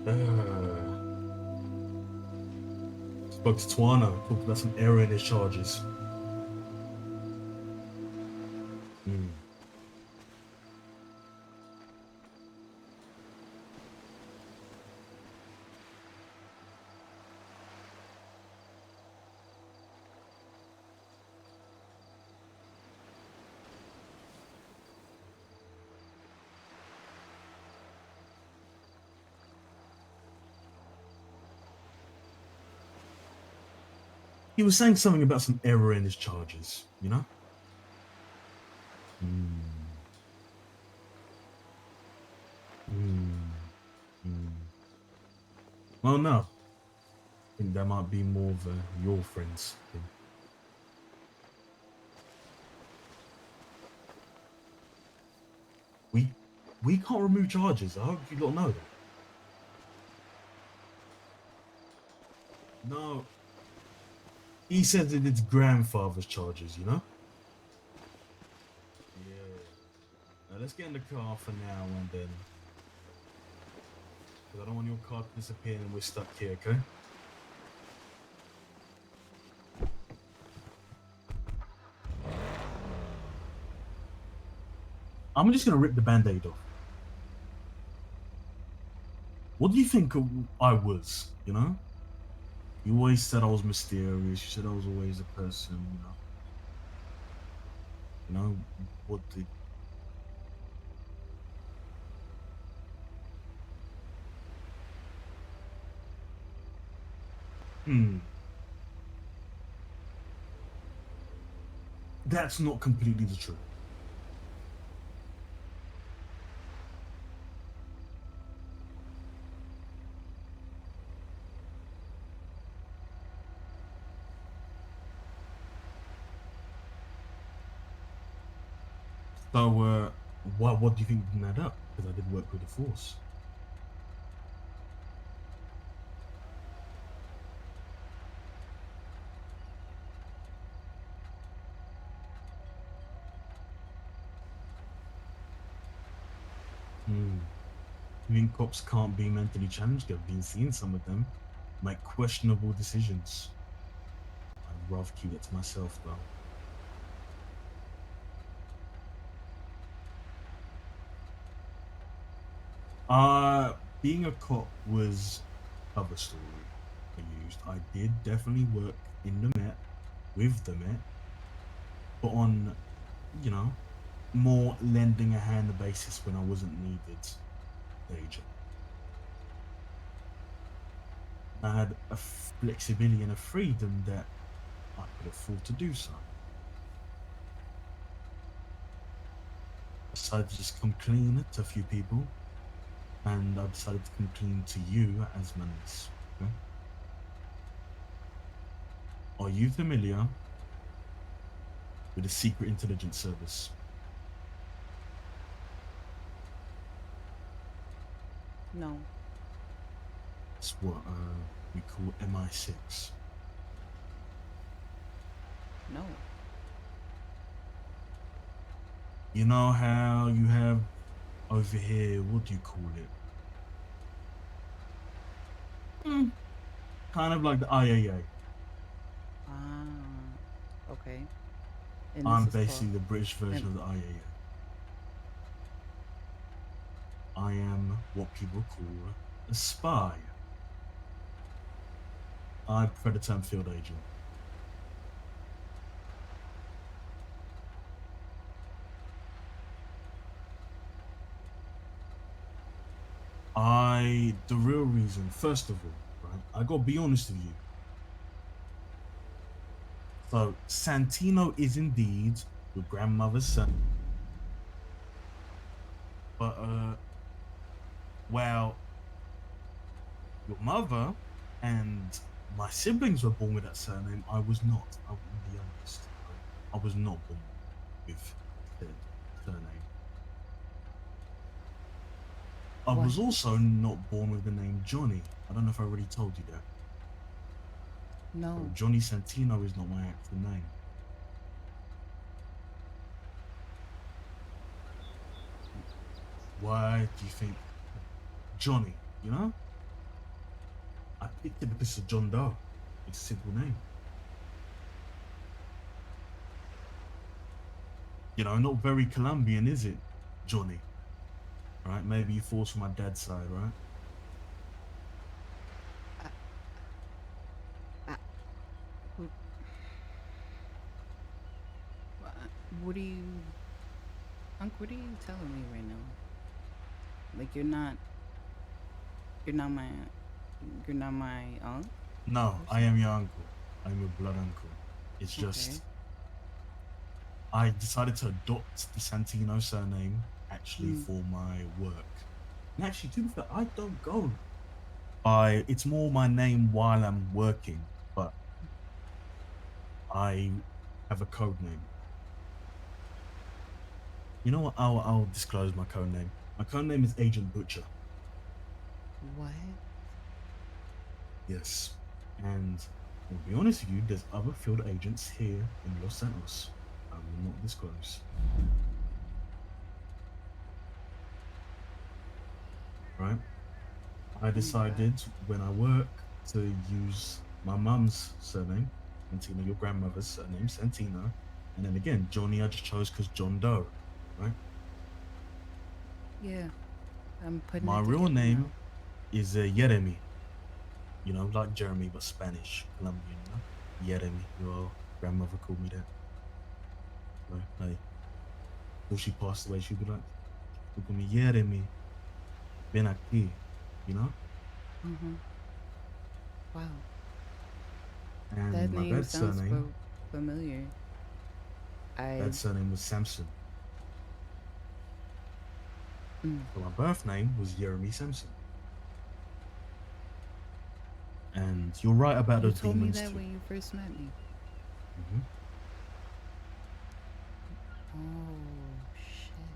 Uh, Spoke to Twana, talked about some error in his charges. Hmm. He was saying something about some error in his charges, you know? Hmm. Hmm. Hmm. Well, no. I think that might be more of your friend's thing. We we can't remove charges. I hope you don't know that. No, he said that it's grandfather's charges, you know? Yeah. Now let's get in the car for now and then, because I don't want your car to disappear and we're stuck here, okay? I'm just gonna rip the band-aid off. What do you think I was, you know? You always said I was mysterious. You said I was always a person, you know. You know what the hmm. That's not completely the truth. So what do you think didn't add up? Because I did work with the force. Hmm. You think cops can't be mentally challenged? I've been seeing some of them make questionable decisions. I'd rather keep that to myself though. Being a cop was cover story I used. I did definitely work in the Met with the Met, but on, you know, more lending a hand basis when I wasn't needed day job. I had a flexibility and a freedom that I could afford to do so. I decided to just come clean to a few people, and I decided to come clean to you as my niece. Okay? Are you familiar with the Secret Intelligence Service? No. It's what we call MI6. No. You know how you have over here, what do you call it? Hmm, kind of like the IAA. Ah, okay. And this I'm is called basically the British version M. of the IAA. I am what people call a spy. I prefer the term field agent. The real reason, first of all, right, I gotta be honest with you. So, Santino is indeed your grandmother's son, but, well, your mother and my siblings were born with that surname. I was not. I'm the youngest. Right? I was not born with said surname. I What? was also not born with the name Johnny. I don't know if I already told you that. So No. Johnny Santino is not my actual name. Why do you think Johnny? You know? I picked it because of John Doe. It's a simple name. You know, not very Colombian, is it, Johnny? Right? Maybe you falls from my dad's side, right? I, I, who, wha- what are you, Unc? What are you telling me right now? Like you're not my, you're not my unc No, or I am something. your uncle. I'm your blood uncle. It's Okay. just I decided to adopt the Santino surname actually Mm. for my work. And actually, to be fair, I don't go by it's more my name while I'm working, but I have a code name. You know what? I'll disclose my code name. My code name is Agent Butcher. What? Yes. And I'll be honest with you, there's other field agents here in Los Santos. I will not disclose. Right? I Oh my God. decided when I work to use my mum's surname, Santino, your grandmother's surname, Santino. And then again, Johnny I just chose because John Doe, right? Yeah, I'm putting My it real together now. name is Jeremy, you know, like Jeremy, but Spanish, Colombian, you know? Jeremy, your grandmother called me that. So, hey, before she passed away, she'd be like, she called me Jeremy, ven aquí, you know? Mm-hmm. Wow. That And my name sounds familiar. I dad's surname was Samson. mm. So my birth name was Jeremy Samson. And you're right about You those told me demons that too. when you first met me. Hmm. Oh shit.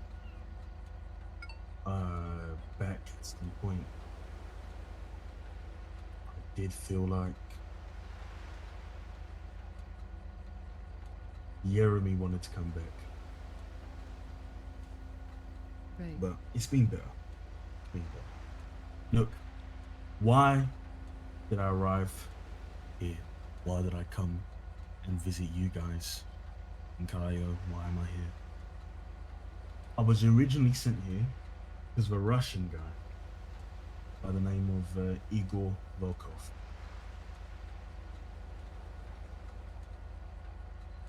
Back at some point, I did feel like Jeremy wanted to come back, Right. but it's been better. It's been better. Look, why did I arrive here? Why did I come and visit you guys in Callao? Why am I here? I was originally sent here because of a Russian guy by the name of Igor Volkov.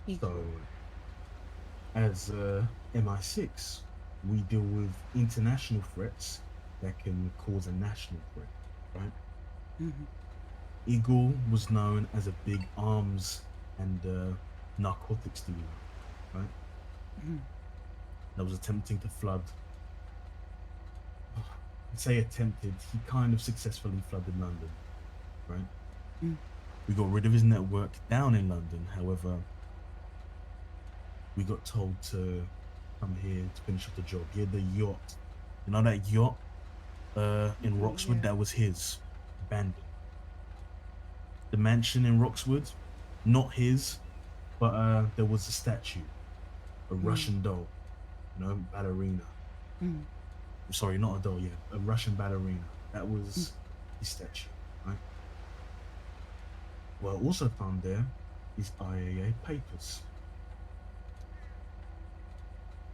Igor. So, as MI6, we deal with international threats that can cause a national threat, right? Mm-hmm. Igor was known as a big arms and narcotics dealer, right? Mm-hmm. That was attempting to flood. I'd say attempted. He kind of successfully flooded London, right? Mm. We got rid of his network down in London. However, we got told to come here to finish up the job. He had the yacht. You know that yacht in Roxwood? Yeah. That was his, abandoned. The mansion in Roxwood, not his, but there was a statue, a Mm. Russian doll, you know, ballerina. Mm. Sorry, not a doll, yeah, a Russian ballerina. That Mm. was his statue, right? Well, also found there is IAA papers.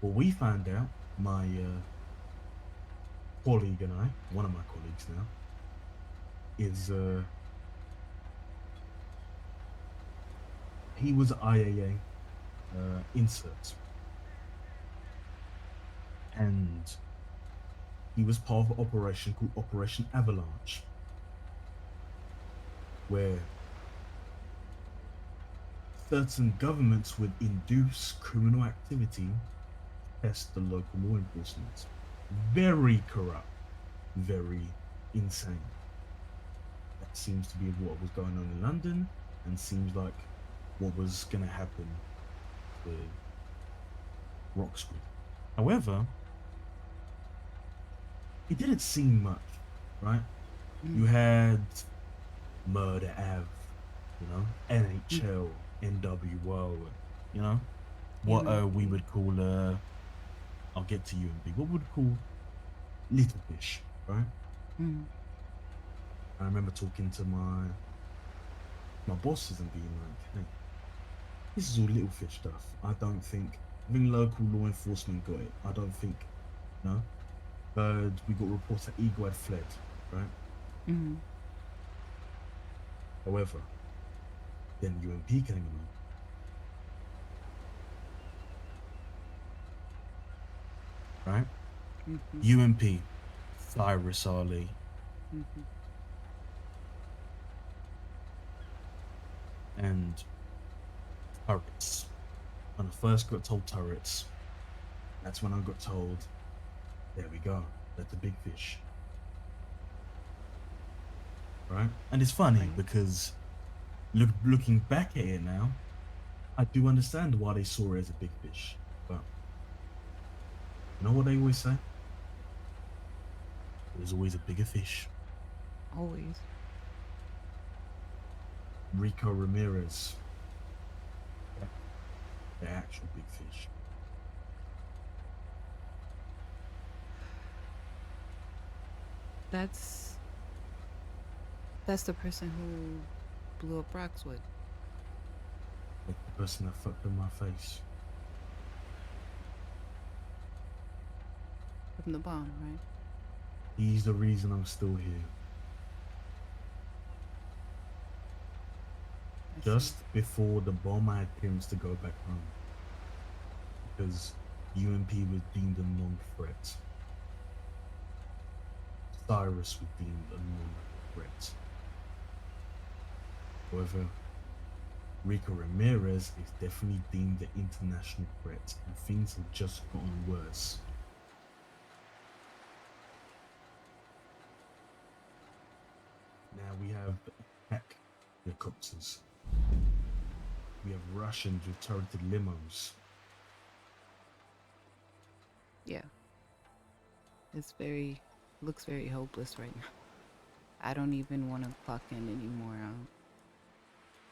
Well, we found out, my colleague and I, one of my colleagues now, is he was IAA insert, and he was part of an operation called Operation Avalanche, where certain governments would induce criminal activity to test the local law enforcement. Very corrupt, very insane. That seems to be what was going on in London, and seems like what was going to happen with Roxwood. However, it didn't seem much, right? You Mm. had Murder Ave, you know, Mm. NHL, NWO, you know, what Yeah. we would call I'll get to you and B. What would we call little fish, right? Mm. I remember talking to my bosses and being like, hey, this is all little fish stuff. I think local law enforcement got it. I don't think, no. But we got reports that Eagle had fled, right? Mm-hmm. However, then UMP came along, right? Mm-hmm. UMP, Cyrus Ali, Mm-hmm. and turrets. When I first got told turrets, that's when I got told, there we go, that's a big fish, right? And it's funny Right. because looking back at it now, I do understand why they saw it as a big fish. But you know what they always say? There's always a bigger fish. Always. Rico Ramirez, yeah, the actual big fish. That's that's the person who blew up Roxwood Like the person that fucked in my face. from the bomb, right? He's the reason I'm still here. I see. Just before the bomb, I had clearance to go back home because UMP was deemed a non-threat. Cyrus was deemed a non-threat. However, Rico Ramirez is definitely deemed an international threat, and things have just gotten worse. Now we have attack helicopters. We have Russians with turreted limos. Yeah. It's very looks very hopeless right now. I don't even want to clock in anymore.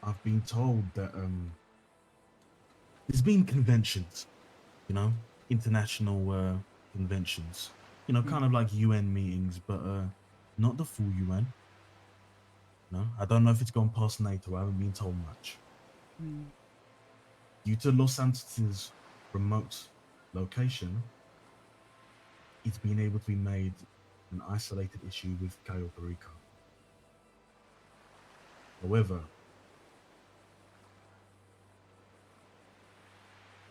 I've been told that there's been conventions, you know, international conventions, kind of Mm-hmm. like UN meetings, but not the full UN. No, I don't know if it's gone past NATO. I haven't been told much. Mm. Due to Los Santos' remote location, it's been able to be made an isolated issue with Puerto Rico. However,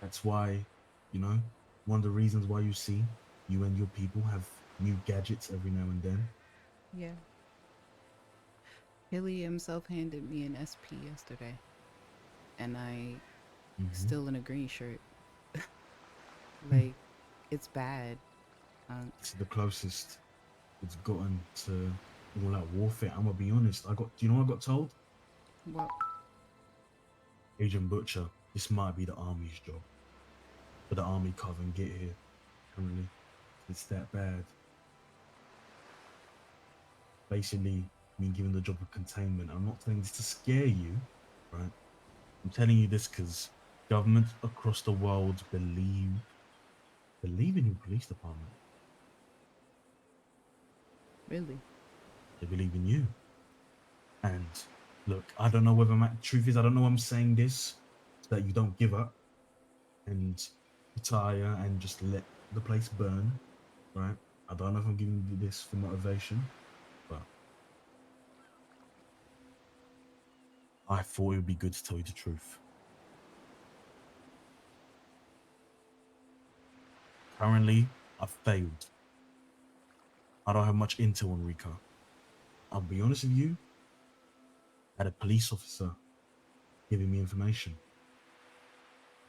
that's why, you know, one of the reasons why you see you and your people have new gadgets every now and then. Yeah. Hilly himself handed me an SP yesterday, and I Hmm. still in a green shirt. Like, it's bad. Um, It's the closest it's gotten to all out warfare. I'm gonna be honest. Do you know what I got told? well, Agent Butcher, this might be the army's job, but the army can't even get here. Apparently, it's that bad. Basically, being given the job of containment. I'm not telling this to scare you, right? I'm telling you this because governments across the world believe in your police department. really. They believe in you. And look, I don't know whether my truth is I don't know I'm saying this so that you don't give up and retire and just let the place burn, right? I don't know if I'm giving you this for motivation, but I thought it would be good to tell you the truth. Currently, I've failed. I don't have much intel on Rico. I'll be honest with you, I had a police officer giving me information.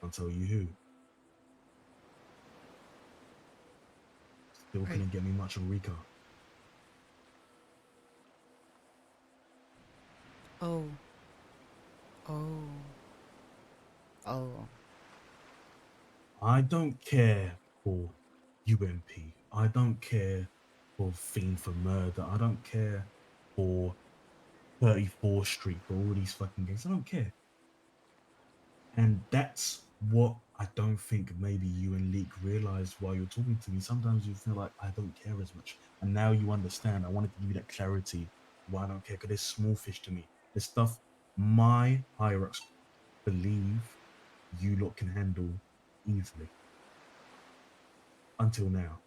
I'll tell you who. Still Right. couldn't get me much on Rico. Oh. Oh. Oh. I don't care for UMP. I don't care for Fiend for Murder. I don't care for 34th Street, for all these fucking games. I don't care. And that's what I don't think maybe you and Leek realize while you're talking to me. Sometimes you feel like I don't care as much. And now you understand. I wanted to give you that clarity Why I don't care? Because there's small fish to me. There's stuff my higher ups believe you lot can handle easily. Until now.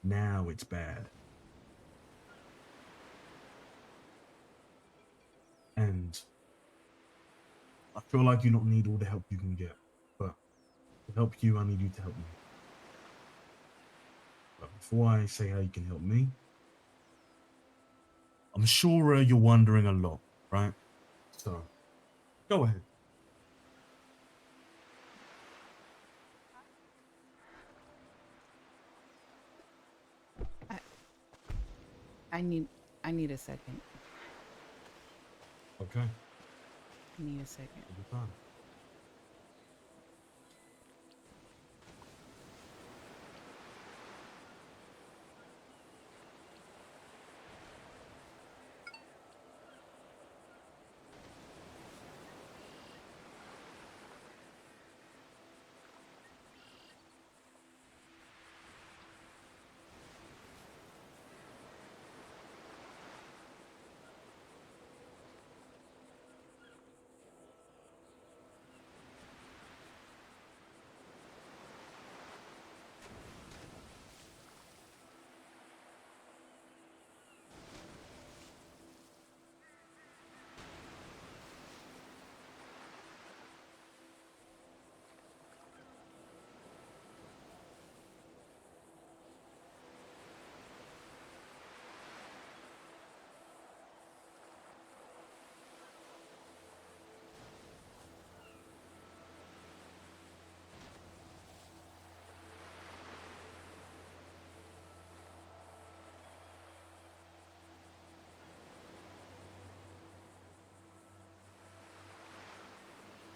Now it's bad. And I feel like you don't need all the help you can get. But to help you, I need you to help me. But before I say how you can help me, I'm sure you're wondering a lot, right? So, go ahead. I I need I need a second. Okay. I need a second. Take your time.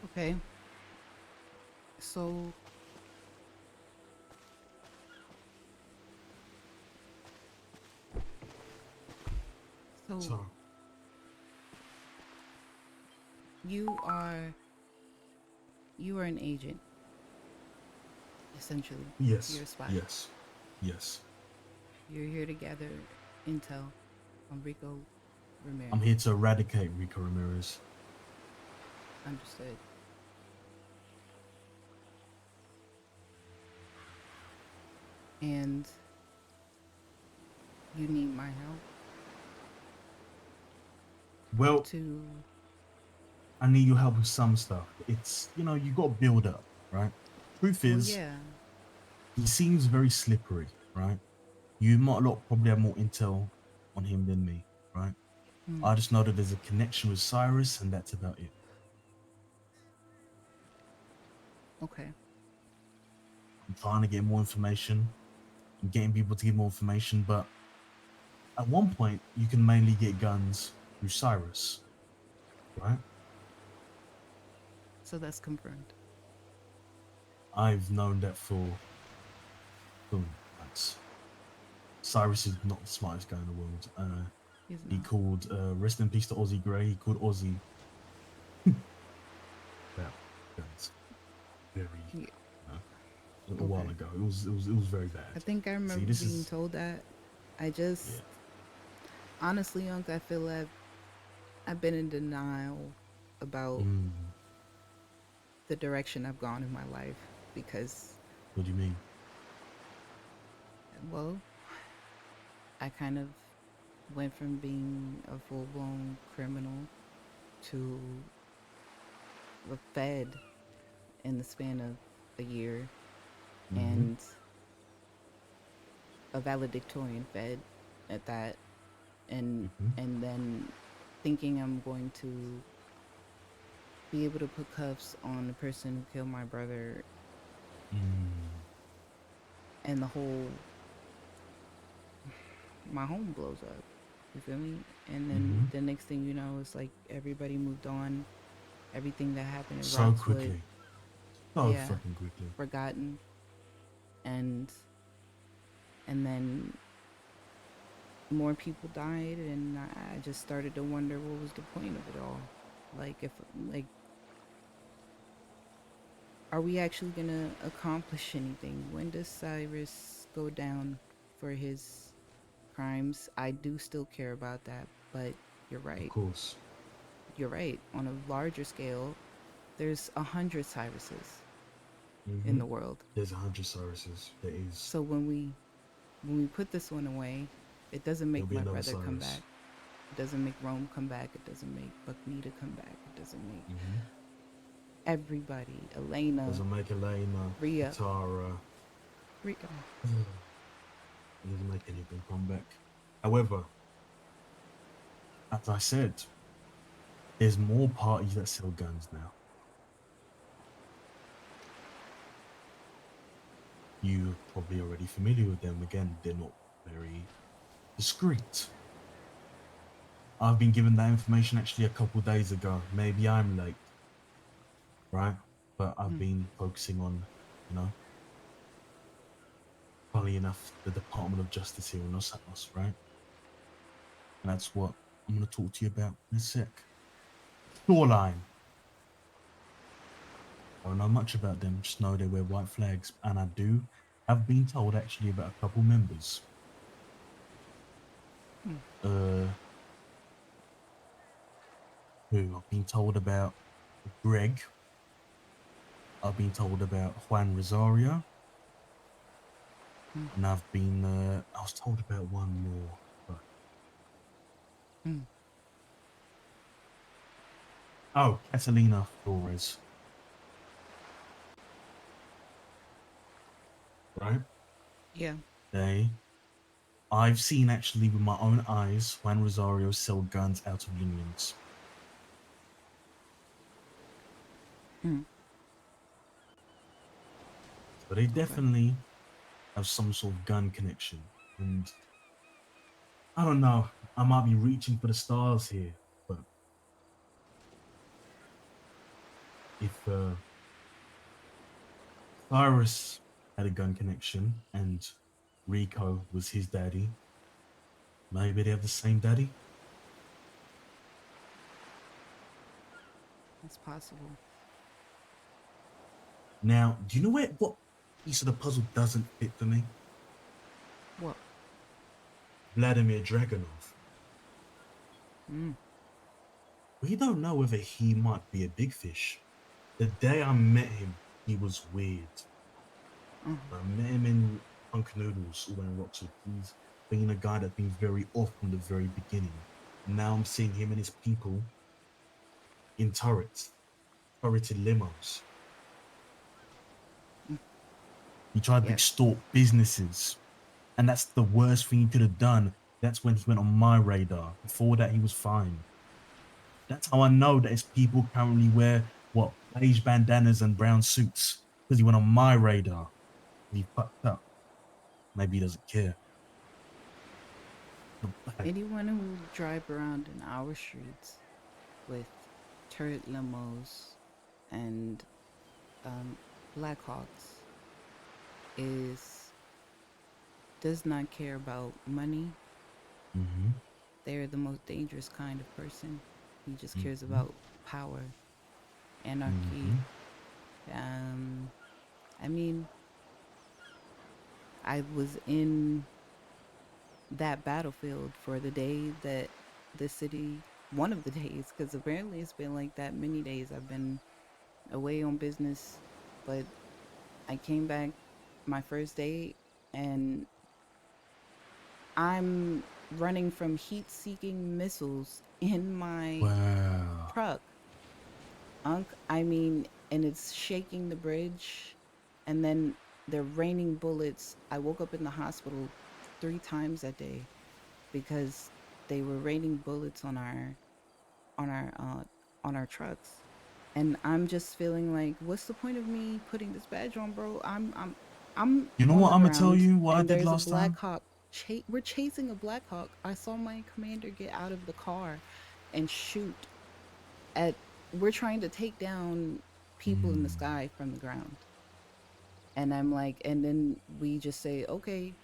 Okay. So so So, you are you are an agent, essentially. You're yes, a spy. yes, yes. You're here to gather intel on Rico I'm Ramirez. here to eradicate Rico Ramirez. Understood. And you need my help Well, to. I need your help with some stuff. It's, you got to build up, right? Truth Well, is, yeah. he seems very slippery, right? You might a lot probably have more intel on him than me, right? Hmm. I just know that there's a connection with Cyrus, and that's about it. Okay. I'm trying to get more information. I'm getting people to give more information, but at one point, you can mainly get guns through Cyrus, right? So that's confirmed. I've known that for months. Cyrus is not the smartest guy in the world. He's He not. called rest in peace to Ozzy Gray. He called Ozzy about guns very Yeah. uh, a while Okay. ago. It was very bad. I think I See, remember this being is told that. I just yeah. honestly, Unc, I feel like I've been in denial about Mm, the direction I've gone in my life because, what do you mean? well, I kind of went from being a full blown criminal to a fed in the span of a year Mm-hmm. and a valedictorian fed at that, and Mm-hmm. and then thinking I'm going to be able to put cuffs on the person who killed my brother, Mm, and the whole my home blows up. You feel me? And then mm-hmm. the next thing you know, it's like everybody moved on. Everything that happened in So Roxwood, quickly, so yeah, fucking quickly. forgotten. And then more people died, and I just started to wonder what was the point of it all. Like, if like, are we actually gonna accomplish anything? When does Cyrus go down for his crimes, I do still care about that. But you're Of right. course. You're right. On a larger scale, there's 100 Cyruses in Hmm. the world. There's 100 Cyruses. There is. So when we put this one away, it doesn't There'll make be my another brother come Cyrus. back. It doesn't make Rome come back. It doesn't make Bucknita come back. It doesn't make Hmm. everybody, Elena, Doesn't make Elena, Rhea, Katara. Rhea. It doesn't make anything come back. However, as I said, there's more parties that sell guns now. You're probably already familiar with them. Again, they're not very discreet. I've been given that information actually a couple days ago. Maybe I'm late, right? But I've Mm. been focusing on, you know, funnily enough, the Department of Justice here in Los Santos, right? And that's what I'm going to talk to you about in a sec. Shoreline. I don't know much about them, just know they wear white flags. And I do have been told actually about a couple members. Mm. Uh, who I've been told about Greg. I've been told about Juan Rosario. Mm. And I was told about one more. But, Mm. oh, Catalina Flores, right? Yeah. They, I've seen actually with my own eyes Juan Rosario sell guns out of unions. Mm. So they Okay. definitely have some sort of gun connection. And I don't know, I might be reaching for the stars here, but if Cyrus had a gun connection and Rico was his daddy, maybe they have the same daddy. That's possible. Now, do you know what piece of the puzzle doesn't fit for me? What? Vladimir Dragonov. Mm. We don't know whether he might be a big fish. The day I met him, he was weird. Uh-huh. I met him in Punk Noodles all in Rockford. He's been a guy that's been very off from the very beginning. Now I'm seeing him and his people in turreted limos. Mm. He tried to Yep. extort businesses, and that's the worst thing he could have done. That's when he went on my radar. Before that, he was fine. That's how I know that his people currently wear what beige bandanas and brown suits because he went on my radar. He fucked up. Maybe he doesn't care. Not bad. Anyone who drive around in our streets with turret limos and Blackhawks is does not care about money. Mm-hmm. They're the most dangerous kind of person. He just cares Mm-hmm. about power, anarchy. Mm-hmm. Um, I mean, I was in that battlefield for the day that the city, one of the days, because apparently it's been like that many days. I've been away on business, but I came back my first day and I'm running from heat seeking missiles in my Wow. truck. I mean, and it's shaking the bridge, and then they're raining bullets. I woke up in the hospital 3 times that day because they were raining bullets on our uh, on our trucks, and I'm just feeling like, what's the point of me putting this badge on, bro? I'm You know on what the I'm gonna tell ground, you what I and did there's a last Black time? Hawk. We're chasing a Black Hawk. I saw my commander get out of the car and shoot at. We're trying to take down people in the Mm. sky from the ground, and I'm like, and then we just say okay,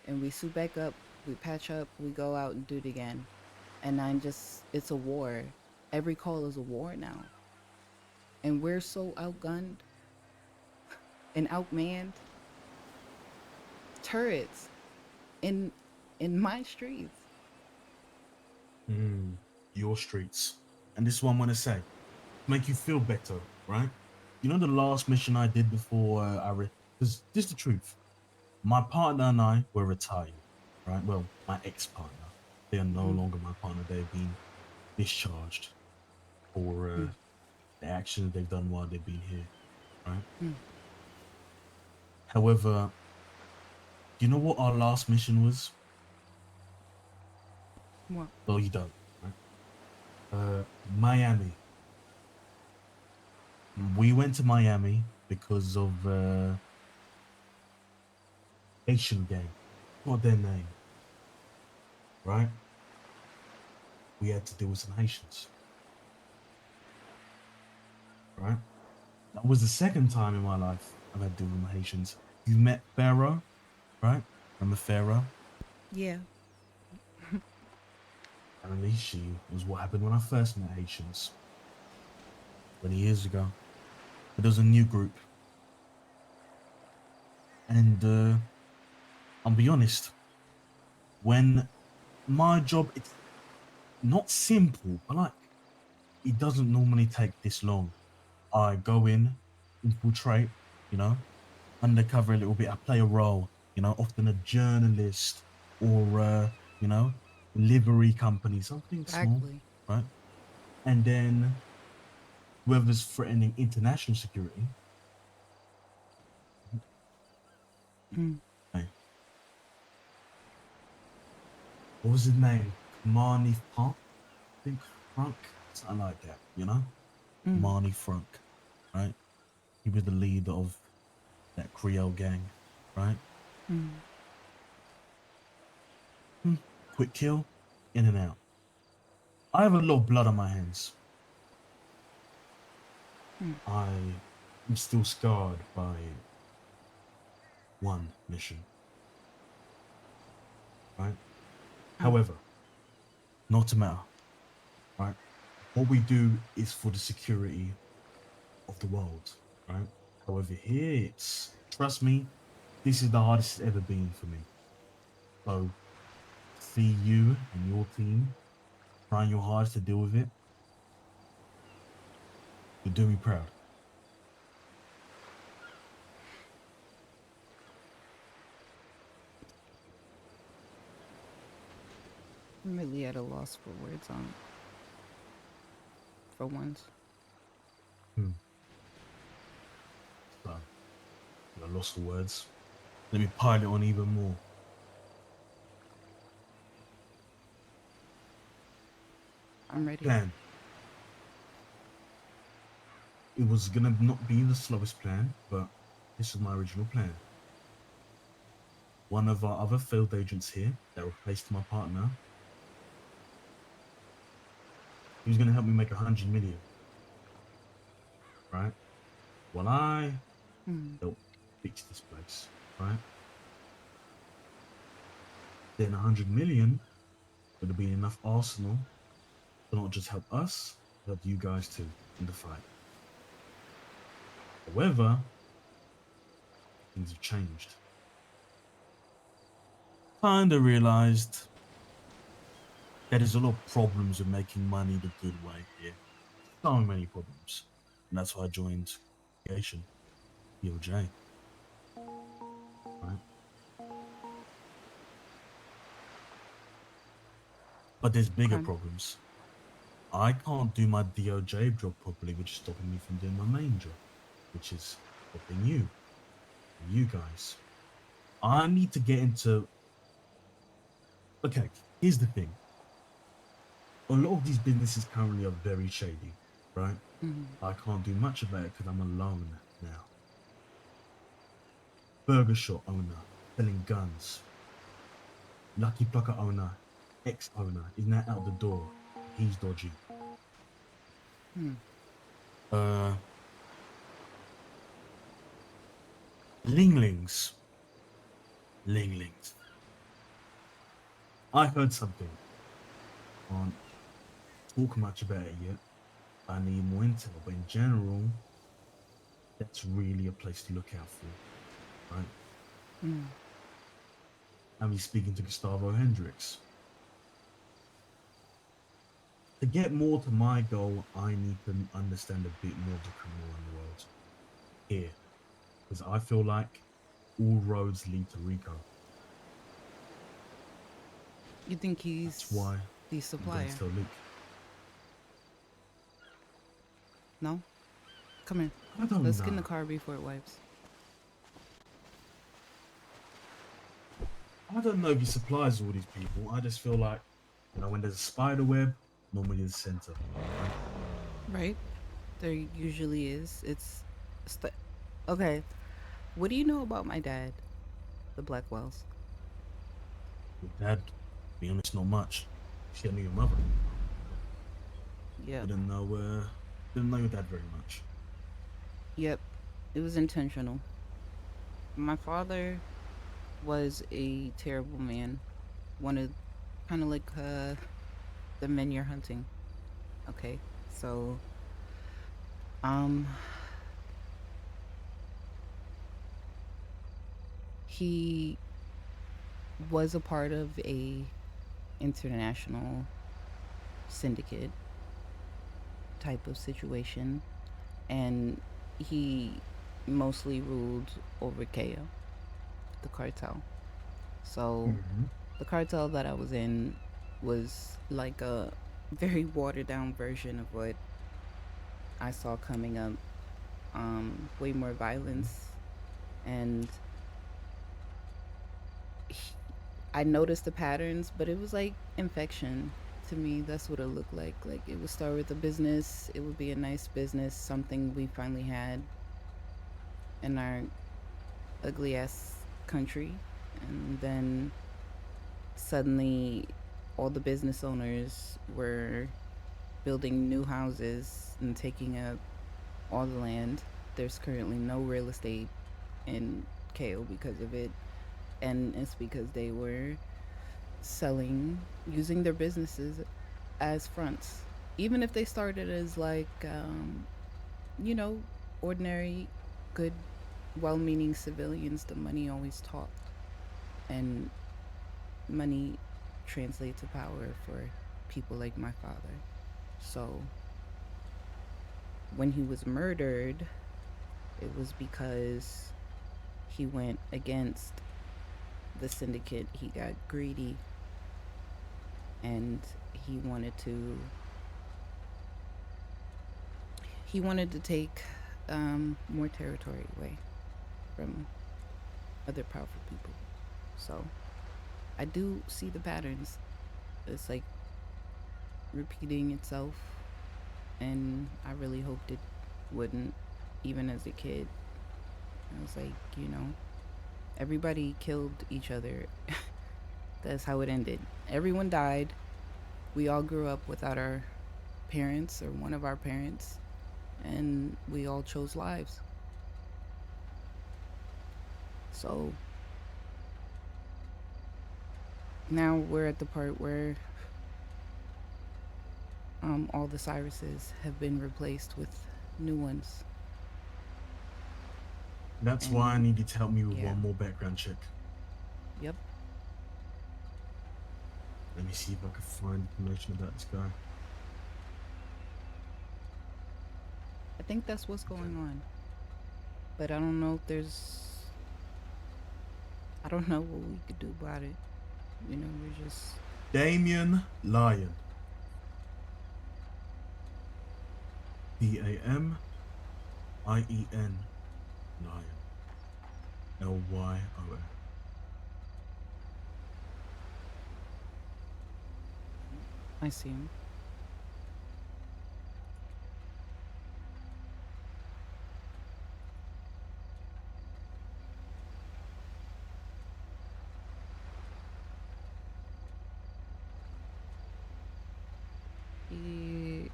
and we suit back up, we patch up, we go out and do it again, and I'm just, it's a war. Every call is a war now, and we're so outgunned and outmanned. Turrets in. in my streets. Mm, your streets. And this is what I'm gonna say. Make you feel better, right? You know the last mission I did before because this is the truth. My partner and I were retired, right? Well, my ex-partner. They are no Mm, longer my partner. They've been discharged for mm, the actions they've done while they've been here, right? mm. However, you know what our last mission was? What? Well, you don't, right? Miami. We went to Miami because of Haitian gang. What their name, right? We had to deal with some Haitians, right? That was the second time in my life I've had to deal with Haitians. You met Pharaoh, right? Remember Pharaoh? Yeah. Apparently, she was what happened when I first met Haitians 20 years ago. But there was a new group, and I'll be honest, when my job, it's not simple, but like it doesn't normally take this long. I go in, infiltrate, you know, undercover a little bit. I play a role, often a journalist or you know, livery company, something small, Exactly. right? And then whoever's threatening international security, Mm, hey, what was his name? Marnie Funk, I think Frunk, something like that, mm, Marnie Frunk, right? He was the leader of that Creole gang, right? mm, Hmm. Quick kill, in and out. I have a lot of blood on my hands. mm, I am still scarred by one mission, right? mm. However, not to matter, right? What we do is for the security of the world, right? However, here it's, trust me, this is the hardest it's ever been for me. So, see you and your team trying your hardest to deal with it, you do me proud. I'm really at a loss for words on for once. Hmm. So, lost for words. Let me pile it on even more. I'm ready. Plan. It was gonna not be the slowest plan, but this was my original plan. One of our other field agents here that replaced my partner, he was gonna help me make 100 million, right? While I Mm, help fix this place, right? Then 100 million would have been enough arsenal to not just help us, help you guys too in the fight. However, things have changed. Kinda realized that there's a lot of problems with making money the good way here. So many problems. And that's why I joined Creation, POJ, right? But there's bigger okay. problems. I can't do my DOJ job properly, which is stopping me from doing my main job, which is helping you guys. I need to get into. Okay, here's the thing. A lot of these businesses currently are very shady, right? Mm, I can't do much about it because I'm alone now. Burger shop owner selling guns. Lucky Plucker owner, ex owner is now out the door. He's dodgy. mm, Uh, Linglings. Linglings. I heard something. Can't talk much about it yet. I need more intel, but in general, that's really a place to look out for, right? mm. and me speaking to Gustavo Hendricks. To get more to my goal, I need to understand a bit more of the criminal underworld here, because I feel like all roads lead to Rico. You think That's he's why the I'm going to supplier? tell Luke. No? Come here. I don't Let's get in the know. car before it wipes. I don't know if he supplies all these people. I just feel like, when there's a spider web, normally there's a center, right? Right? There usually is. Okay. What do you know about my dad, the Blackwells? Your dad, to be honest, not much. She knew your mother. Yep. Didn't know your dad very much. Yep. It was intentional. My father was a terrible man. One of kind of like the men you're hunting. Okay. So, um he was a part of a international syndicate type of situation, and he mostly ruled over KO, the cartel. So Mm-hmm. the cartel that I was in was like a very watered down version of what I saw coming up. Way more Mm-hmm. violence, and he, I noticed the patterns, but it was like infection to me. That's what it looked like. Like it would start with a business. It would be a nice business, something we finally had in our ugly ass country, and then suddenly all the business owners were building new houses and taking up all the land. There's currently no real estate in KO because of it, and it's because they were selling, using their businesses as fronts. Even if they started as like, you know, ordinary, good, well meaning civilians, the money always talked. And money translates to power for people like my father. So when he was murdered, it was because he went against the syndicate. He got greedy and he wanted to take more territory away from other powerful people. So I do see the patterns. It's like repeating itself, and I really hoped it wouldn't. Even as a kid, I was like, everybody killed each other. That's how it ended. Everyone died. We all grew up without our parents or one of our parents, and we all chose lives. So now we're at the part where all the Cyruses have been replaced with new ones. That's why I And need you to help me with yeah, one more background check. yep. Let me see if I can find information about this guy. I think that's what's Okay. going on. But I don't know if I don't know what we could do about it. We're just. Damien Lyon. DAMIEN. Lyon. LYON. I see him. He.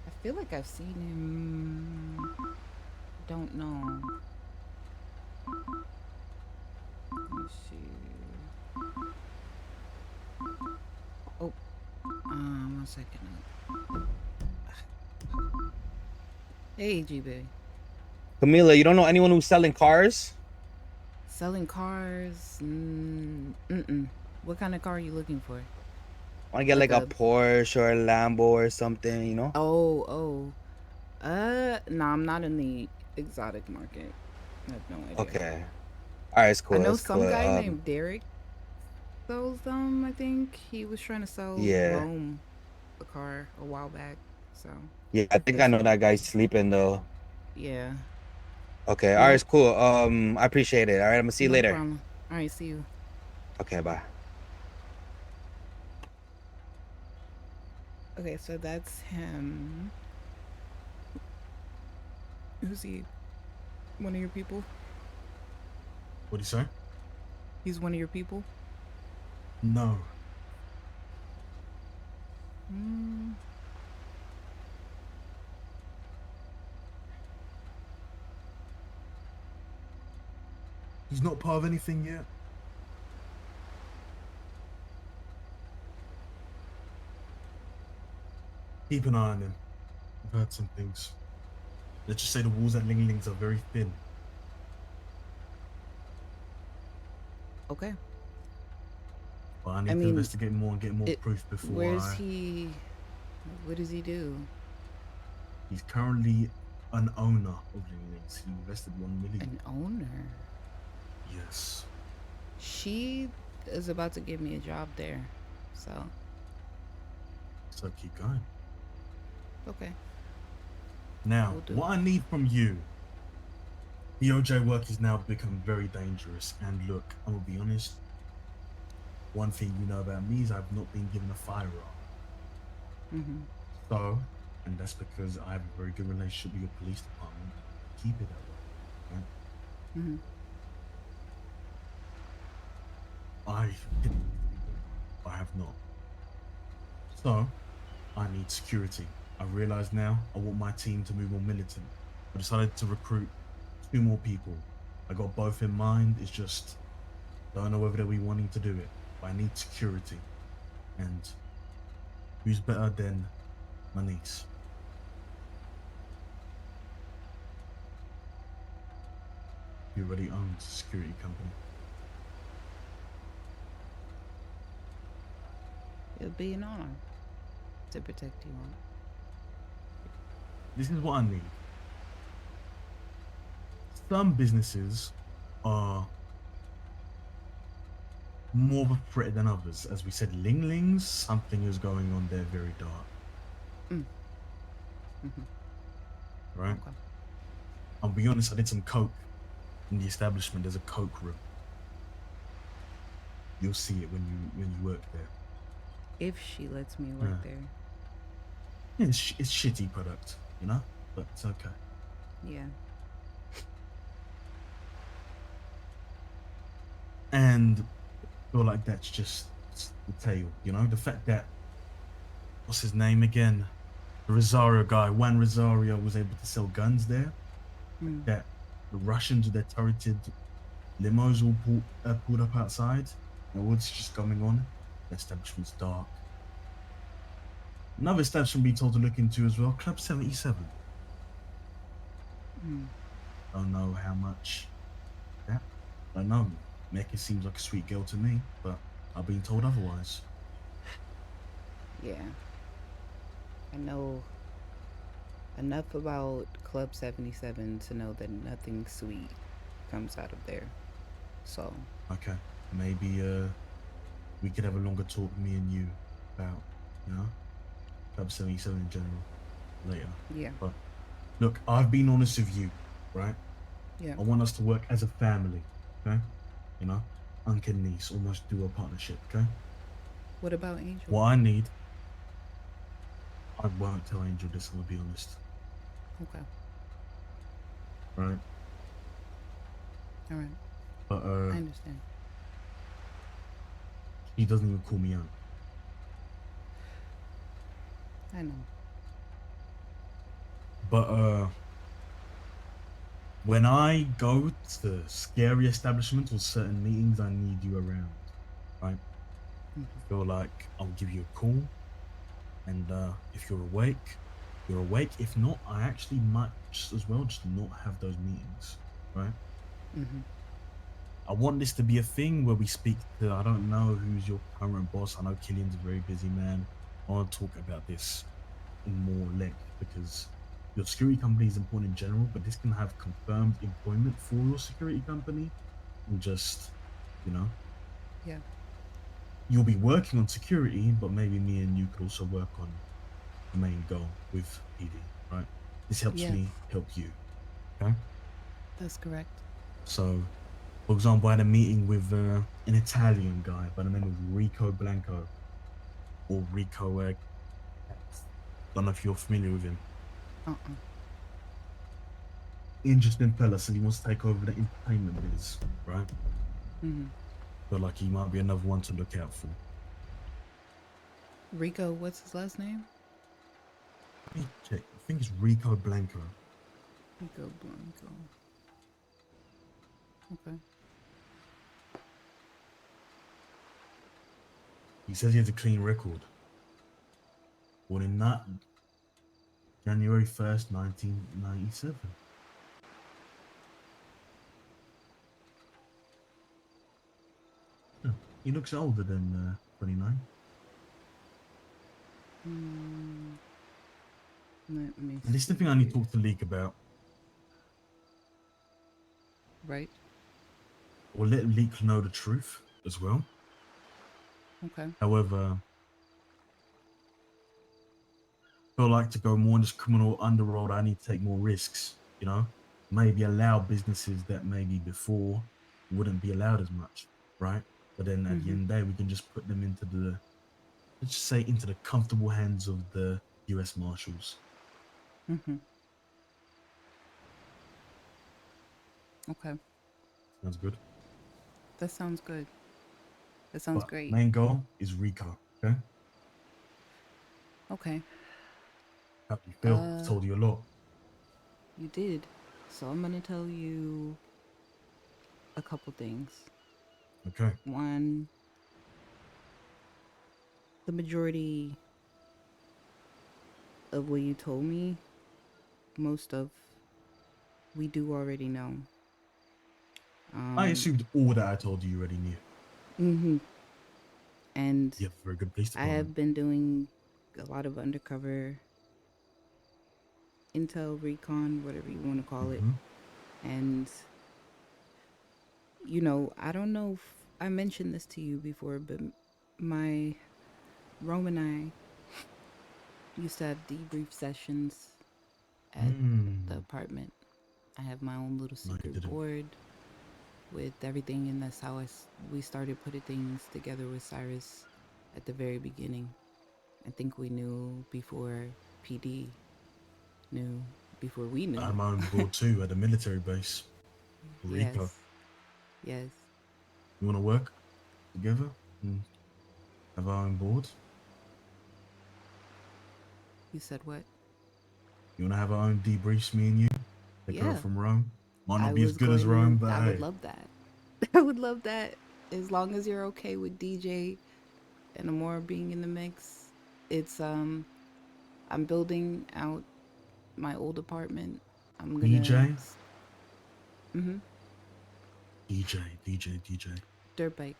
I feel like I've seen him. Don't know. Let me see. Oh, 1 second. Hey, G baby. Kamilla, you don't know anyone who's selling cars? Selling cars? Mm-mm. What kind of car are you looking for? I want to get Like like a a Porsche or a Lambo or something, you know? oh. No, I'm not in the exotic market. I have no idea. Okay. All right, it's I cool. know That's some cool. guy named Derek sells them. I think he was trying to sell Yeah. Rome a car a while back. So Yeah, I think I if know that guy's sleeping though. yeah, Okay. All right, well, it's cool. I appreciate it. All right, I'm gonna see you no later. problem. All right, see you. Okay, bye. Okay, so that's him. Who's he? One of your people? What do you say? He's one of your people? No. Mm, He's not part of anything yet. Keep an eye on him. I've heard some things. Let's just say the walls at Ling Ling's are very thin. okay. But I I need to mean, investigate more and get more it. proof before Where's I. he? What does he do? He's currently an owner of Ling Ling's. He invested 1 million. An owner. Yes. She is about to give me a job there, so So keep going. okay. Now, We'll do. what I need from you, the OJ work has now become very dangerous. And look, I'm gonna be honest. One thing you know about me is I've not been given a firearm. Mm-hmm. So, and that's because I have a very good relationship with your police department. Keep it that way. Right? Mm-hmm. I didn't. I have not. So, I need security. I realize now I want my team to move more militant. I decided to recruit 2 more people. I got both in mind. It's just don't know whether they'll be wanting to do it. But I need security. And who's better than my niece? He already owns a security company. It'll be an honor to protect you all. This is what I need. Some businesses are more of a threat than others. As we said, Ling Ling's, something is going on there very dark. Mm. Mm-hmm. Right? Okay. I'll be honest, I did some coke in the establishment. There's a coke room. You'll see it when you work there. If she lets me work there. Yeah, it's shitty product, you know, but it's okay. Yeah. And feel like that's just the tale, you know. The fact that what's his name again, the Rosario guy, Juan Rosario, was able to sell guns there. Mm. That the Russians with their turreted limos all pulled up outside. And what's just going on? The establishment's dark. Another establishment being told to look into as well, Club 77. Mm. Don't know how much that. Don't know. Mecca seems like a sweet girl to me, but I've been told otherwise. Yeah. I know enough about Club 77 to know that nothing sweet comes out of there. So. Okay. Maybe we could have a longer talk, me and you, about, you know, Club 77 in general later. Yeah. But look, I've been honest with you, right? Yeah. I want us to work as a family, okay? You know, Uncle and niece, almost do a partnership, okay? What about Angel? What I need, I won't tell Angel this, I'm gonna be honest. Okay. Right? All right. But I understand. he doesn't even call me out. I know. But when I go to scary establishments or certain meetings, I need you around, right? Mm-hmm. Feel like I'll give you a call, and if you're awake, you're awake. If not, I actually might just as well just not have those meetings, right? Mm-hmm. I want this to be a thing where we speak to, I don't know who's your current boss. I know Killian's a very busy man. I want to talk about this in more length because your security company is important in general, but this can have confirmed employment for your security company and just, you know, Yeah. you'll be working on security, but maybe me and you could also work on the main goal with PD, right? This helps Yeah, me help you. Okay. that's correct. So, for example, I had a meeting with an Italian guy by the name of Rico Blanco or Rico. Don't know if you're familiar with him. Uh-uh. Interesting fella. Said he wants to take over the entertainment biz, right? Mm-hmm. Feel like he might be another one to look out for. Rico, what's his last name? Let me check. I think it's Rico Blanco. Rico Blanco. Okay. He says he has a clean record. Born in January 1st, 1997. Yeah, he looks older than 29. Mm, let me And this is the see thing I need to here. talk to Leak about. Right? Or let Leak know the truth as well. Okay. However, I feel like to go more in this criminal underworld, I need to take more risks, you know? Maybe allow businesses that maybe before wouldn't be allowed as much, right? But then at the Mm-hmm. end of the day, we can just put them into the, let's just say, into the comfortable hands of the US Marshals. Mm-hmm. Okay. Sounds good. That sounds good. That sounds But great. main goal is Rico, okay? Okay. How do you feel? I've Uh, told you a lot. you did. So I'm gonna tell you a couple things. Okay. One, the majority of what you told me, most of we do already know. I Um, assumed all that I told you you already knew. mm-hmm. And You have a very good police I department. have been doing a lot of undercover intel, recon, whatever you want to call it. Mm-hmm. And, you know, I don't know if I mentioned this to you before, but my Rome and I used to have debrief sessions at the apartment. I have my own little No, you secret didn't. board with everything, and that's how we started putting things together with Cyrus at the very beginning. I think we knew before PD knew, before we I knew. had my own board too at a military base. Rico. Yes, yes. You want to work together and have our own board? You said what? You want to have our own debriefs, me and you? Take over Yeah, from Rome? Might I not be as was good as going Rome, to, but I would hey. love that. I would love that as long as you're okay with DJ and Amora being in the mix. It's, I'm building out my old apartment. I'm gonna, DJ? mm-hmm, DJ. dirt bike.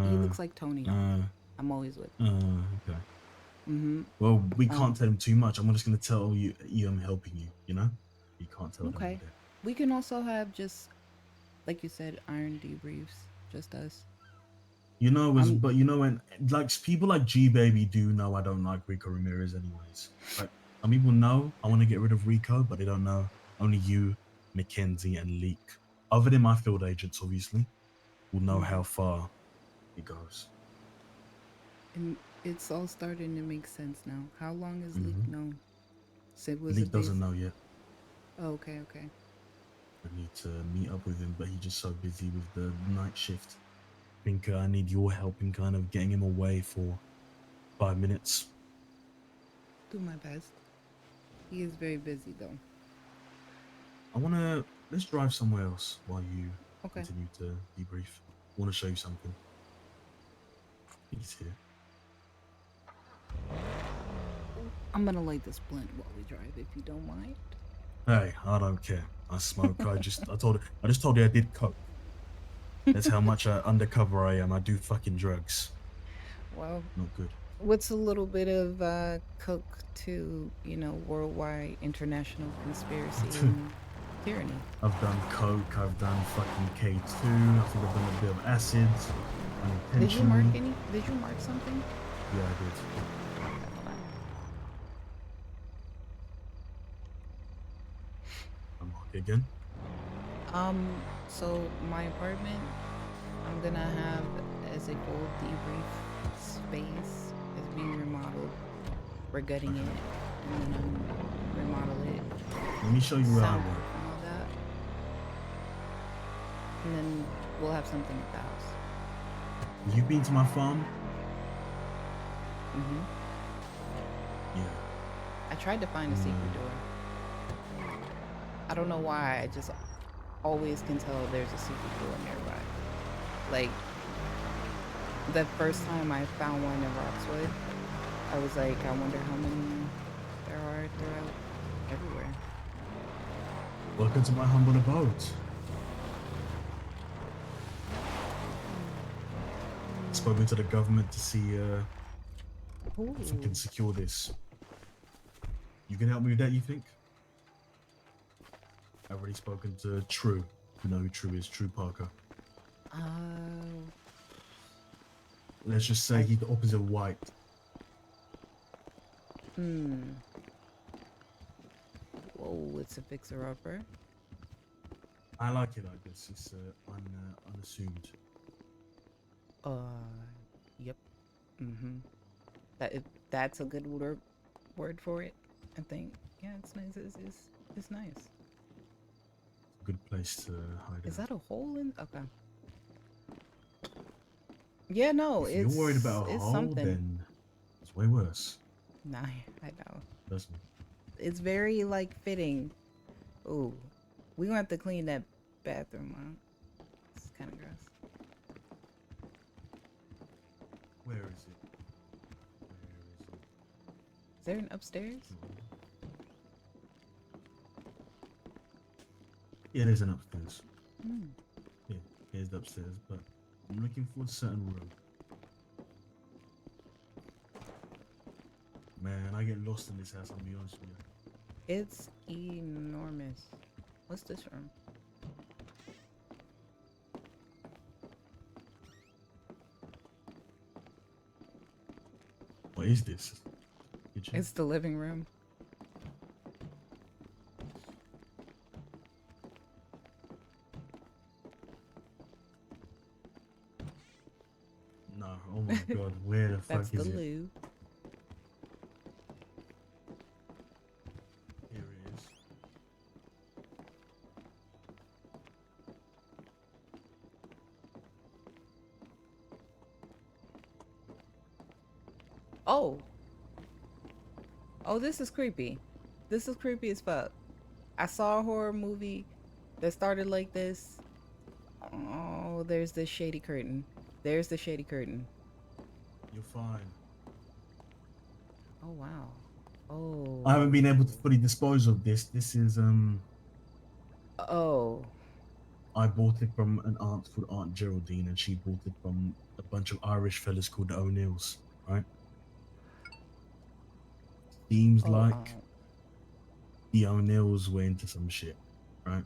He Uh, looks like Tony. uh, I'm always with him. okay. Mm-hmm. Well, we can't Um, tell him too much. I'm just going to tell you I'm helping you, you know? You can't tell them all okay. that. We can also have just, like you said, iron debriefs. Just us. You know, I'm, but you know, when like people like G Baby do know I don't like Rico Ramirez, anyways. Like some people know I want to get rid of Rico, but they don't know. Only you, Mackenzie, and Leak, other than my field agents, obviously, will know mm-hmm. how far it goes. And it's all starting to make sense now. How long has Leak Hmm. known? Sid was a Leak doesn't base. know yet. Oh, okay, okay. I need to meet up with him, but he's just so busy with the night shift. I think I need your help in kind of getting him away for 5 minutes. Do my best. He is very busy though. Let's drive somewhere else while you Okay. continue to debrief. I want to show you something. He's here. I'm gonna light this blunt while we drive, if you don't mind. Hey, I don't care. I smoke. I just told you I did coke. That's how much undercover I am. I do fucking drugs. Well, Not good. what's a little bit of coke to, worldwide international conspiracy and tyranny? I've done coke. I've done fucking K2. I think I've done a bit of acid unintentionally. Did you mark something? Yeah, I did. Okay, hold on. I'm okay again. So my apartment, I'm gonna have as a full debrief space is being remodeled. We're gutting Okay. it, and then remodel it, Let me show you where I soundproof work. and all that, and then we'll have something at the house. You've been to my farm? Mm-hmm. Yeah. I tried to find a secret door. I don't know why. I just always can tell there's a secret door nearby. Like the first time I found one in Roxwood, I was like, I wonder how many there are throughout everywhere. Welcome to my humble abode. Spoken to the government to see if we Ooh. can secure this. You can help me with that, you think? I've already spoken to True. You know who True is, True Parker. Uh, Let's just say I he's the opposite of white. hmm. Whoa, it's a fixer-upper. I like it like this. It's unassuming. Uh, yep. Mm-hmm. That's a good word for it. I think. Yeah, it's nice. It's nice. It's a good place to hide Is out. that a hole in? Okay. Yeah, no, If you're worried about a it's hole, something. then it's way worse. Nah, I know. Trust me. It's very like fitting. Ooh, we gonna have to clean that bathroom out. It's kind of gross. Where is it? Where is it? Is there an upstairs? Yeah, there's an upstairs. Hmm. Yeah, here's the upstairs, but I'm looking for a certain room. Man, I get lost in this house, I'll be honest with you. It's enormous. What's this room? What is this? Kitchen? It's the living room. No, oh my god, where the That's fuck the is it? loo. Here it is. Oh. Oh, this is creepy. This is creepy as fuck. I saw a horror movie that started like this. Oh, there's the shady curtain. There's the shady curtain. You're fine. Oh, wow. Oh. I haven't been able to fully dispose of this. This is Oh. I bought it from an aunt called Aunt Geraldine, and she bought it from a bunch of Irish fellas called the O'Neills, right? Seems Oh, like the O'Neills were into some shit, right?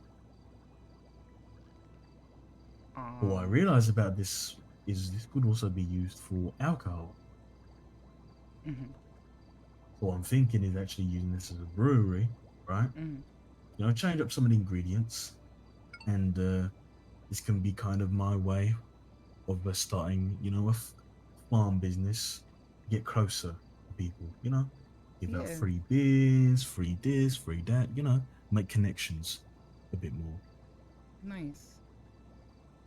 But what I realized about this is this could also be used for alcohol. mhm, So what I'm thinking is actually using this as a brewery, right? mhm. You know, change up some of the ingredients, and this can be kind of my way of starting, you know, a farm business, get closer to people, you know, give out Yeah. free beers, free this, free that, you know, make connections a bit more. Nice.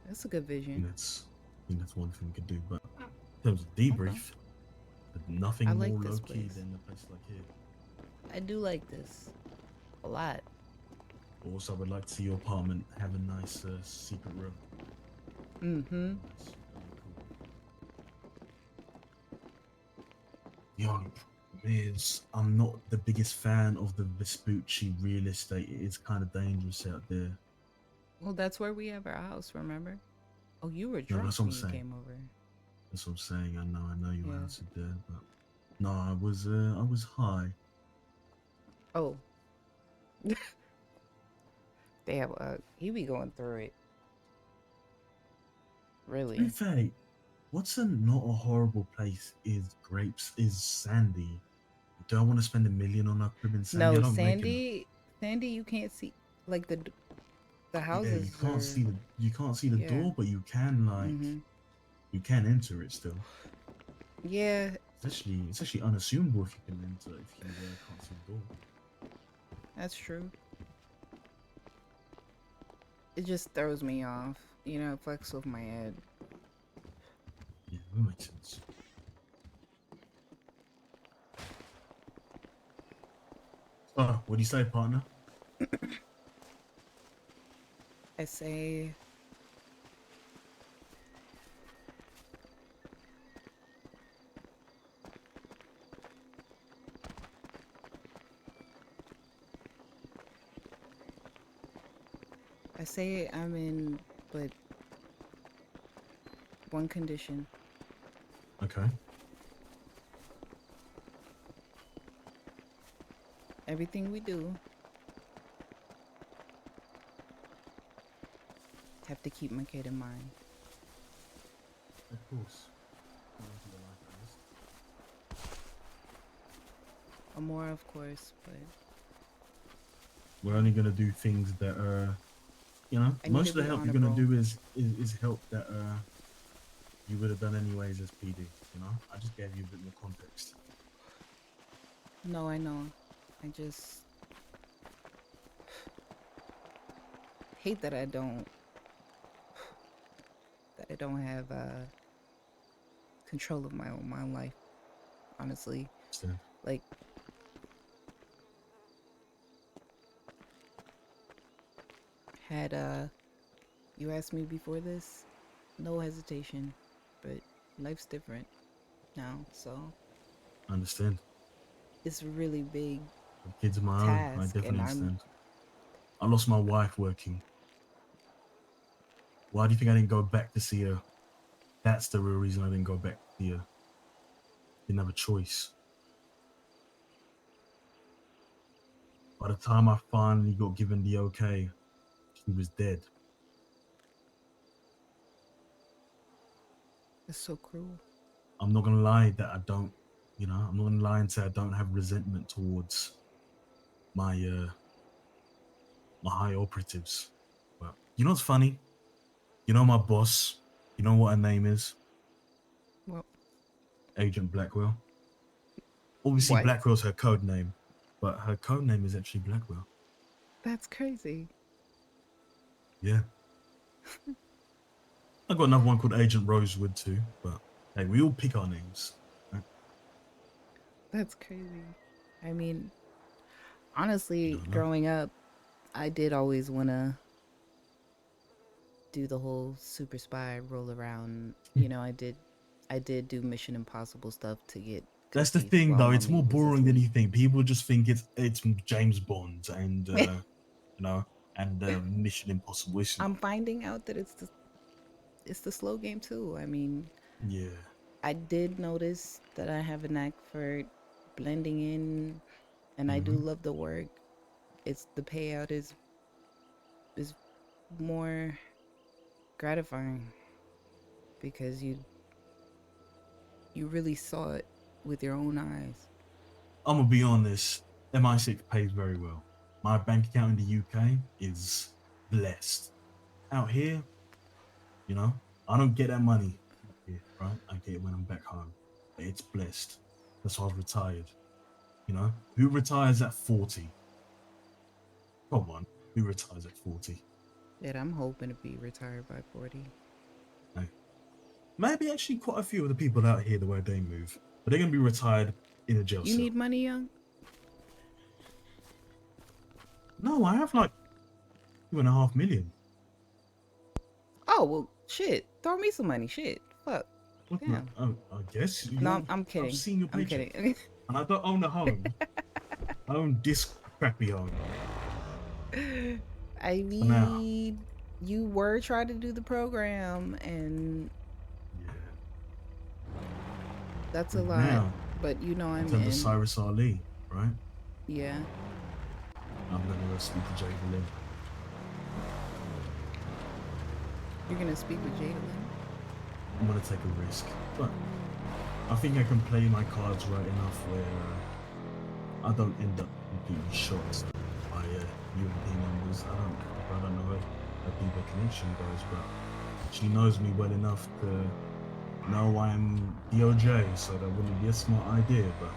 That's a good I vision. think that's one thing we could do. But in terms of Okay. debrief, I nothing like more this low key place. than a place like here. I do like this a lot. Also, I would like to see your apartment have a nice secret room. Mm-hmm. Nice. Cool. The only is I'm not the biggest fan of the Vespucci real estate. It is kind of dangerous out there. Well, that's where we have our house, remember? Oh, you were No, drunk that's what I'm when you saying. came over. That's what I'm saying. I know your Yeah. house is there, but no, I was high. Oh. Damn, he be going through it. To be Really. fair, what's not a horrible place is Grapes is Sandy. Do I want to spend $1 million on a crib in Sandy? I No, don't make enough. Sandy, you can't see like the Yeah, houses are. you can't see the Yeah. door, but you can Mhm. you can enter it still. Yeah, It's actually unassumable if you can enter if you can't see the door. that's true. It just throws me off. You know, it fucks with my head. Yeah, that makes sense. Oh, what do you say, partner? I say, I say I'm in, but one condition. Okay. Everything we do, have to keep my kid in mind. Of course. Amora, of course, but We're only gonna do things that I need most to of the be help you're gonna honorable. do is help that you would have done anyways as PD. I just gave you a bit more context. No, I know. I just hate that I don't have control of my own life. Honestly, So, like had you asked me before this, no hesitation, but life's different now, so I understand. it's a really big The kids of my own. I task, definitely and I'm understand. I lost my wife working. Why do you think I didn't go back to see her? That's the real reason I didn't go back to see her. Didn't have a choice. By the time I finally got given the okay, she was dead. it's so cruel. I'm not gonna lie that I don't, I'm not gonna lie and say I don't have resentment towards my my high operatives. But you know what's funny? You know my boss. You know what her name is? Well, Agent Blackwell. Obviously, what? Blackwell's her code name, but her code name is actually Blackwell. That's crazy. Yeah. I got another one called Agent Rosewood too, but hey, we all pick our names. Right? That's crazy. I mean, You honestly, don't know. growing up, I did always want to do the whole super spy roll around. You know, I did do Mission Impossible stuff to get That's the cookies thing, while though. It's more mommy was boring than asleep. you think. People just think it's James Bond and you know and Mission Impossible. It's I'm not. finding out that it's the slow game too. I mean, Yeah. I did notice that I have a knack for blending in, and I do Hmm. love the work. It's the payout is more gratifying because you really saw it with your own eyes. I'm gonna be honest. MI6 pays very well. My bank account in the UK is blessed. Out here, you know, I don't get that money here, right? I get it when I'm back home. But it's blessed. That's why I've retired. Who retires at 40? Come on, who retires at 40? That I'm hoping to be retired by 40. No. Maybe actually quite a few of the people out here the way they move, but they're gonna be retired in a jail You need cell. money, young? No, I have like 2.5 million. Oh well, shit. Throw me some money. Shit. Fuck. What? Damn. Oh, I guess No, you're. I'm I've kidding. seen your I'm paycheck. kidding. And I don't own a home. I own this crappy home. I For now. mean, you were trying to do the program, and Yeah. that's a And lot. now, But you know, in I'm terms of in. Cyrus Ali, right? Yeah. I'm gonna go speak to Jada. You're gonna speak with Jada I'm gonna take a risk, but I think I can play my cards right enough where I don't end up completely shot by UMP numbers. I don't know how deep a connection goes, but she knows me well enough to know I'm DOJ, so that wouldn't be a smart idea. But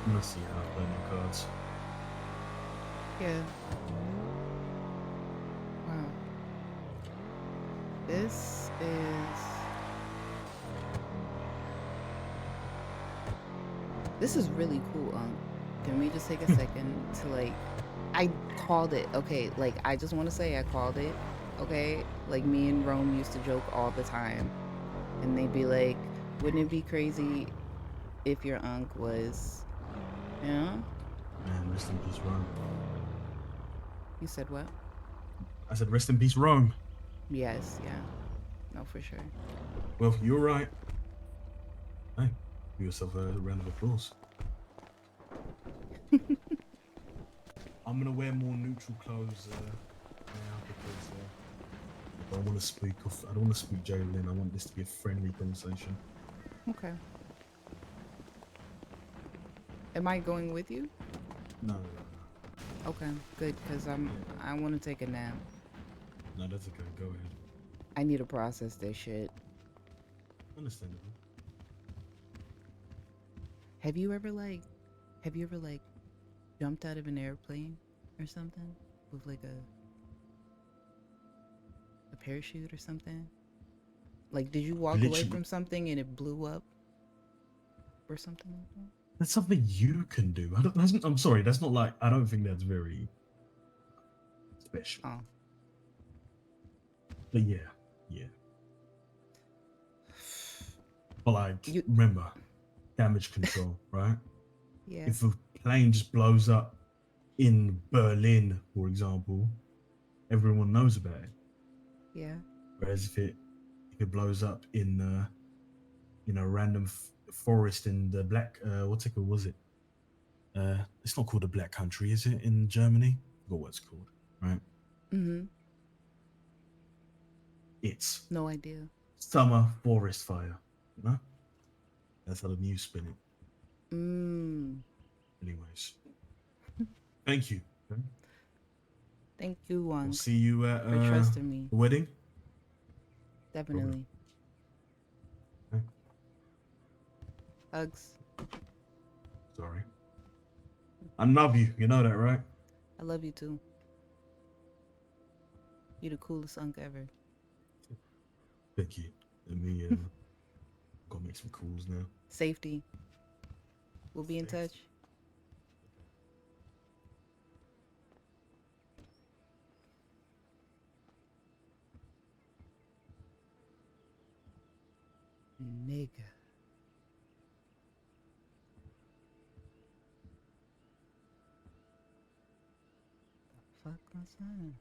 I'm gonna see how I play my cards. Yeah. Wow. This is. This is really cool, Can we just take a second to like I called it, okay? Like I just want to say I called it, okay? Like me and Rome used to joke all the time. And they'd be like, wouldn't it be crazy if your unc was, you know? Man, rest in peace, Rome. You said what? I said, rest in peace, Rome. Yes, yeah. No, for sure. Well, you're right. Hey, give yourself a round of applause. I'm gonna wear more neutral clothes now because I don't want to speak. I don't want to speak Jalen. I want this to be a friendly conversation. Okay. Am I going with you? No. Okay, good, because I want to take a nap. No, that's okay. Go ahead. I need to process this shit. Understandable. Have you ever like jumped out of an airplane or something with like a parachute or something? Like, did you walk away Literally, from something and it blew up or something like that? that's something you can do. I'm sorry. That's not like. I don't think that's very special. Oh, But yeah. But like, you remember, damage control, right? yeah, If a plane just blows up in Berlin, for example, everyone knows about it. yeah, Whereas if it blows up in a random forest in the black what's it called? Was it? It's not called a black country, is it? In Germany, I forgot what it's called. Right? mm-hmm. It's No idea. summer forest fire. You know? That's how the news spin it. Mm. Anyways, thank you. Okay? Thank you, We'll Wong, see you at for trusting me. the wedding. Problem. Definitely. Okay? Hugs. Sorry. I love you. You know that, right? I love you too. You the coolest unk ever. Thank you. Let me go make some calls now. Safety. We'll be in Thanks. touch. Nigga. Fuck was that?